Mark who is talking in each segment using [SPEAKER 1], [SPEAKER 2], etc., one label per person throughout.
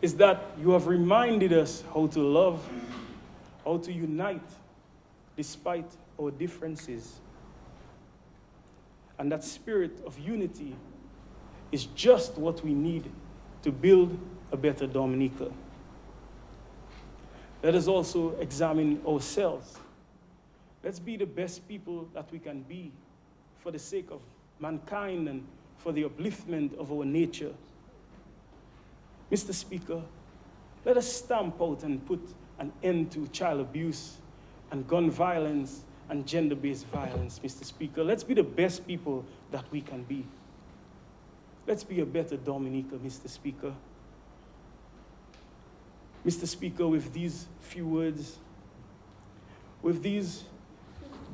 [SPEAKER 1] is that you have reminded us how to love, how to unite despite our differences. And that spirit of unity is just what we need to build a better Dominica. Let us also examine ourselves. Let's be the best people that we can be for the sake of mankind and for the upliftment of our nature. Mr. Speaker, let us stamp out and put an end to child abuse and gun violence and gender-based violence, Mr. Speaker. Let's be the best people that we can be. Let's be a better Dominica, Mr. Speaker. Mr. Speaker, with these few words, with these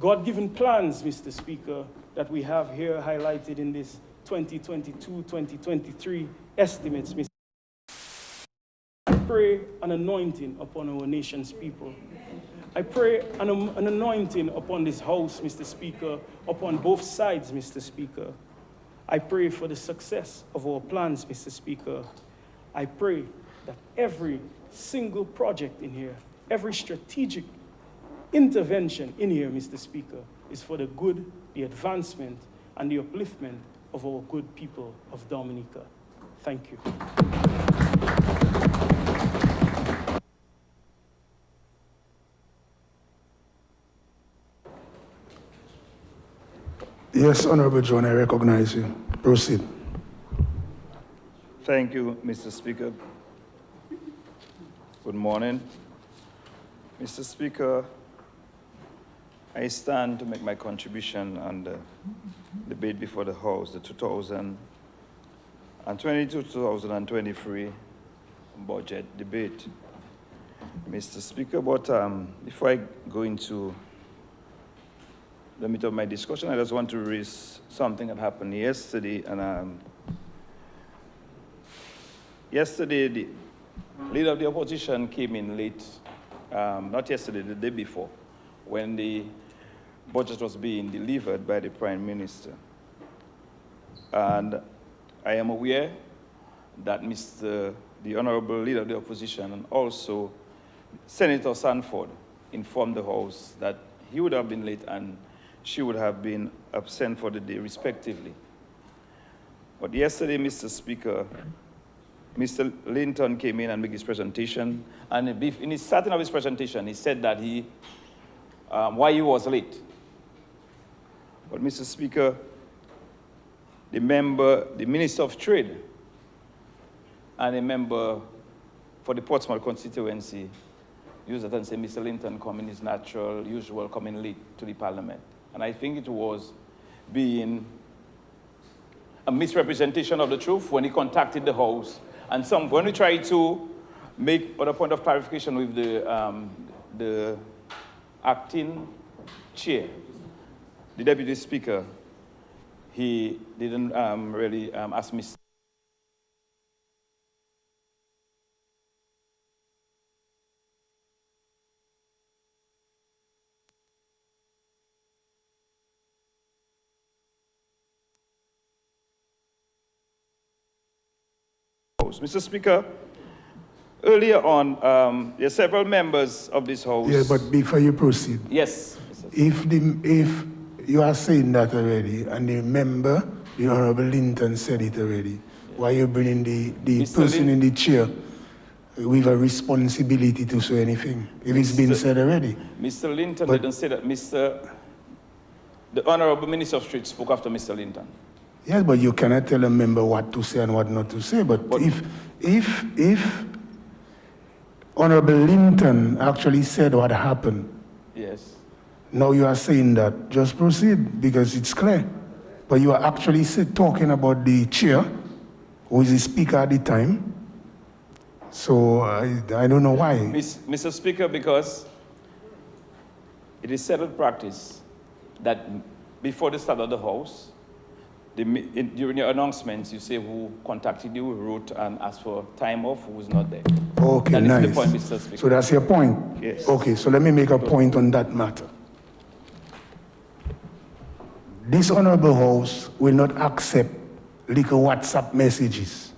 [SPEAKER 1] God-given plans, Mr. Speaker, that we have here highlighted in this 2022-2023 estimates, Mr. I pray an anointing upon our nation's people. I pray an anointing upon this house, Mr. Speaker, upon both sides, Mr. Speaker. I pray for the success of our plans, Mr. Speaker. I pray that every single project in here, every strategic intervention in here, Mr. Speaker, is for the good, the advancement, and the upliftment of our good people of Dominica. Thank you.
[SPEAKER 2] Yes, Honorable John, I recognize you. Proceed.
[SPEAKER 3] Thank you, Mr. Speaker. Good morning. Mr. Speaker, I stand to make my contribution on the debate before the House, the 2022-2023 budget debate. Mr. Speaker, but before I go into the meat of my discussion, I just want to raise something that happened yesterday. And yesterday, the leader of the opposition came in late, not yesterday, the day before, when the budget was being delivered by the Prime Minister. And I am aware that the Honorable Leader of the Opposition and also Senator Sanford informed the House that he would have been late and she would have been absent for the day, respectively. But yesterday, Mr. Speaker, Mr. Linton came in and made his presentation, and in his starting of his presentation, he said that why he was late. But Mr. Speaker, the Minister of Trade and a member for the Portsmouth constituency used that and say Mr. Linton coming is natural, usual, coming late to the Parliament. And I think it was being a misrepresentation of the truth when he contacted the House. And when we tried to make other point of clarification with the acting chair, the Deputy Speaker, he didn't really ask me. Mr. Speaker, earlier on, there are several members of this House.
[SPEAKER 2] Yeah, but before you proceed.
[SPEAKER 3] Yes.
[SPEAKER 2] If you are saying that already, and the member, the Honorable Linton, said it already, yes, why are you bringing the person in the chair with a responsibility to say anything, if it's been said already?
[SPEAKER 3] Mr. Linton didn't say that. The Honorable Minister of Trade spoke after Mr. Linton.
[SPEAKER 2] Yes, but you cannot tell a member what to say and what not to say. But if Honorable Linton actually said what happened,
[SPEAKER 3] yes,
[SPEAKER 2] now you are saying that, just proceed, because it's clear. But you are actually talking about the chair, who is the speaker at the time. So I don't know why.
[SPEAKER 3] Mr. Speaker, because it is settled practice that before the start of the House, during your announcements, you say who contacted you, who wrote and asked for time off, who was not there.
[SPEAKER 2] Okay,
[SPEAKER 3] that
[SPEAKER 2] nice.
[SPEAKER 3] Is the point, Mr. Speaker.
[SPEAKER 2] So that's your point?
[SPEAKER 3] Yes.
[SPEAKER 2] Okay, so let me make a point on that matter. This Honorable House will not accept little WhatsApp messages,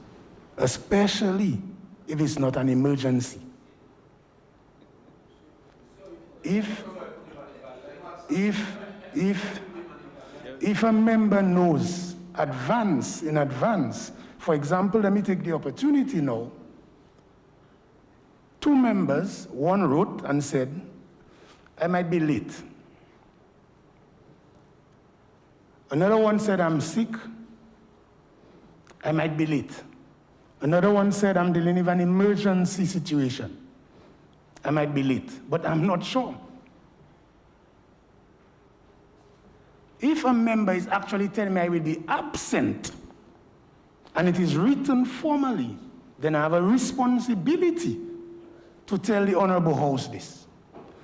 [SPEAKER 2] especially if it's not an emergency. If a member knows in advance, for example, let me take the opportunity now. 2 members, one wrote and said, I might be late. Another one said, I'm sick. I might be late. Another one said, I'm dealing with an emergency situation. I might be late, but I'm not sure. If a member is actually telling me I will be absent, and it is written formally, then I have a responsibility to tell the Honorable House this.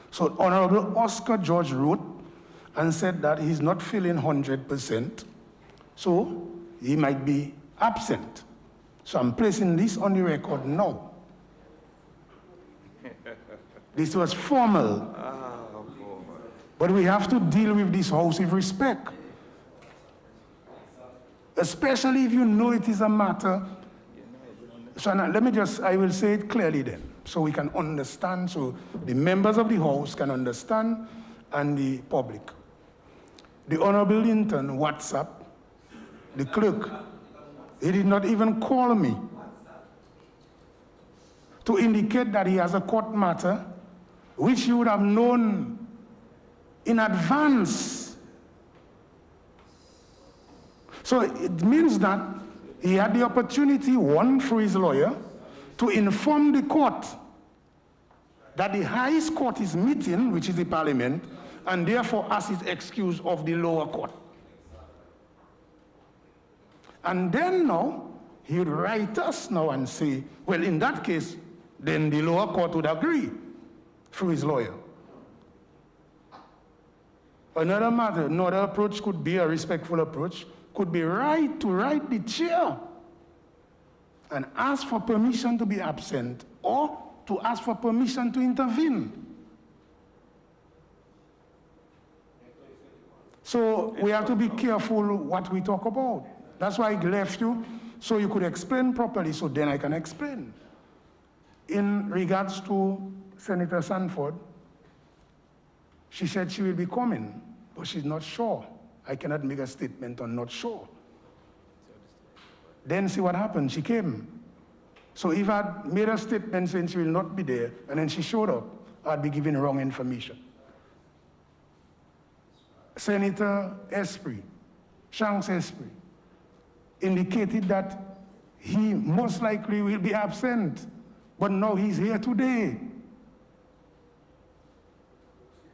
[SPEAKER 2] So Honorable Oscar George wrote and said that he's not feeling 100%, so he might be absent. So I'm placing this on the record now. This was formal. But we have to deal with this house with respect. Especially if you know it is a matter. So now, I will say it clearly then, so we can understand, so the members of the house can understand, and the public. The Honorable Linton WhatsApp, the clerk, he did not even call me to indicate that he has a court matter, which he would have known in advance. So it means that he had the opportunity, one, through his lawyer, to inform the court that the highest court is meeting, which is the Parliament, and therefore ask his excuse of the lower court. And then now, he would write us now and say, well, in that case, then the lower court would agree through his lawyer. Another matter, another approach could be a respectful approach, could be right to write the chair and ask for permission to be absent or to ask for permission to intervene. So we have to be careful what we talk about. That's why I left you, so you could explain properly, so then I can explain. In regards to Senator Sanford, she said she will be coming, but she's not sure. I cannot make a statement on not sure. Then see what happened, she came. So if I'd made a statement saying she will not be there, and then she showed up, I'd be giving wrong information. Senator Esprit, Shanks Esprit, indicated that he most likely will be absent, but no, he's here today.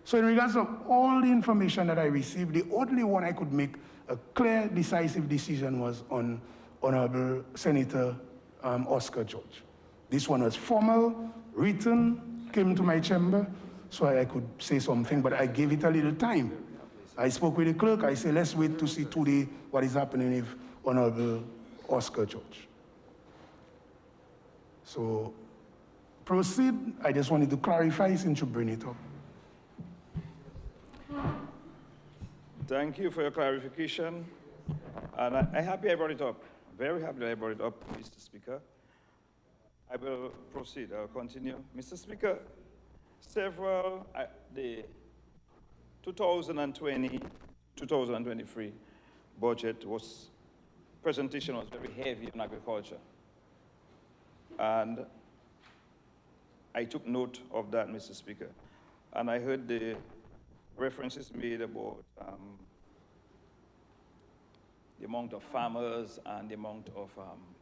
[SPEAKER 2] So in regards of all the information that I received, the only one I could make a clear, decisive decision was on Honorable Senator Oscar George. This one was formal, written, came to my chamber, so I could say something, but I gave it a little time. I spoke with the clerk, I said, let's wait to see today what is happening with Honorable Oscar George. So, proceed. I just wanted to clarify since you bring it up.
[SPEAKER 3] Thank you for your clarification. And I'm happy I brought it up. Very happy I brought it up, Mr. Speaker. I will proceed. I'll continue. Mr. Speaker, the 2020-2023 budget presentation was very heavy on agriculture. And I took note of that, Mr. Speaker. And I heard the references made about the amount of farmers and the amount of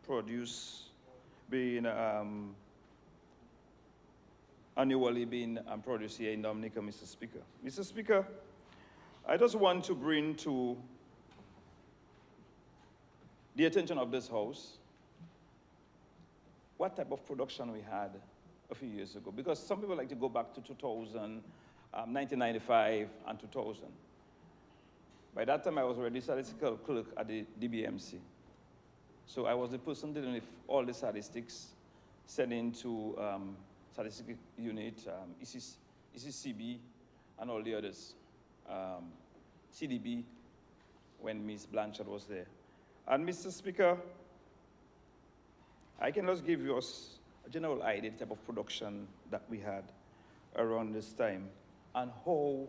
[SPEAKER 3] produce being annually being produced here in Dominica, Mr. Speaker. Mr. Speaker, I just want to bring to the attention of this House what type of production we had a few years ago, because some people like to go back to 2000, 1995 and 2000. By that time, I was already statistical clerk at the DBMC. So I was the person dealing with all the statistics, sending to statistical unit, ECCB, and all the others. CDB, when Ms. Blanchard was there. And Mr. Speaker, I can just give you a general idea, the type of production that we had around this time, and how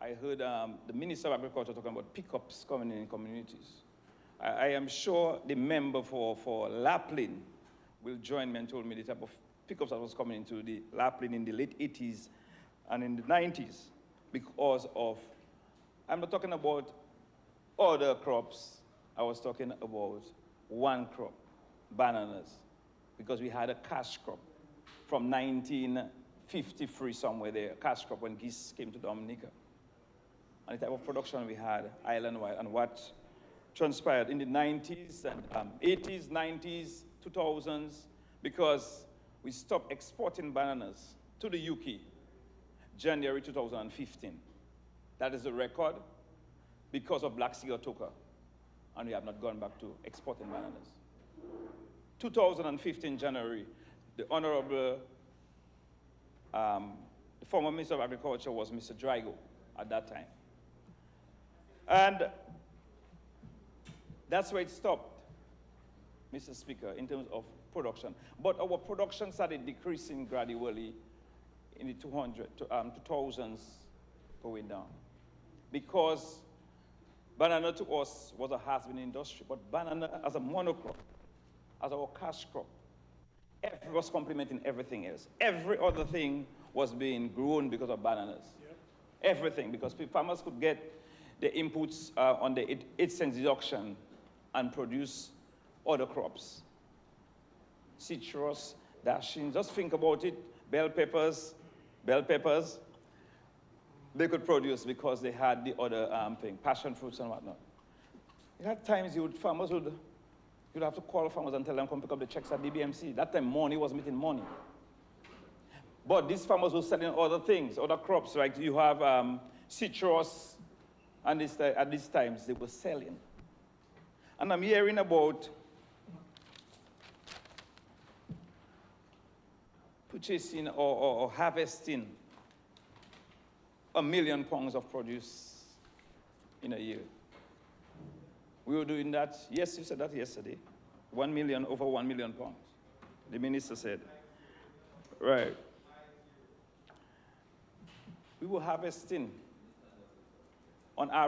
[SPEAKER 3] I heard the Minister of Agriculture talking about pickups coming in communities. I am sure the member for Laplin will join me and told me the type of pickups that was coming into the Laplin in the late 80s and in the 90s because of, I'm not talking about other crops, I was talking about one crop, bananas, because we had a cash crop from 1953 somewhere there, a cash crop when geese came to Dominica. And the type of production we had island-wide and what transpired in the 90s and 80s, 90s, 2000s, because we stopped exporting bananas to the UK, January 2015. That is the record because of Black Sea Otoka, and we have not gone back to exporting bananas. 2015, January, the Honorable, the former Minister of Agriculture was Mr. Drago at that time. And that's where it stopped, Mr. Speaker, in terms of production. But our production started decreasing gradually in the 2000s going down. Because banana to us was a has-been industry, but banana as a monocrop, as our cash crop, was complementing everything else. Every other thing was being grown because of bananas. Yep. Everything, because farmers could get the inputs on the 8 cents deduction and produce other crops. Citrus, dashing, just think about it, bell peppers, they could produce because they had the other thing, passion fruits and whatnot. At times, farmers would, you'd have to call farmers and tell them, come pick up the checks at DBMC. That time, money was meeting money. But these farmers were selling other things, other crops, right? You have citrus, and at these times, they were selling. And I'm hearing about purchasing or harvesting 1 million pounds of produce in a year. We were doing that, yes, you said that yesterday. 1 million, over 1 million pounds. The minister said. Right. We were harvesting on average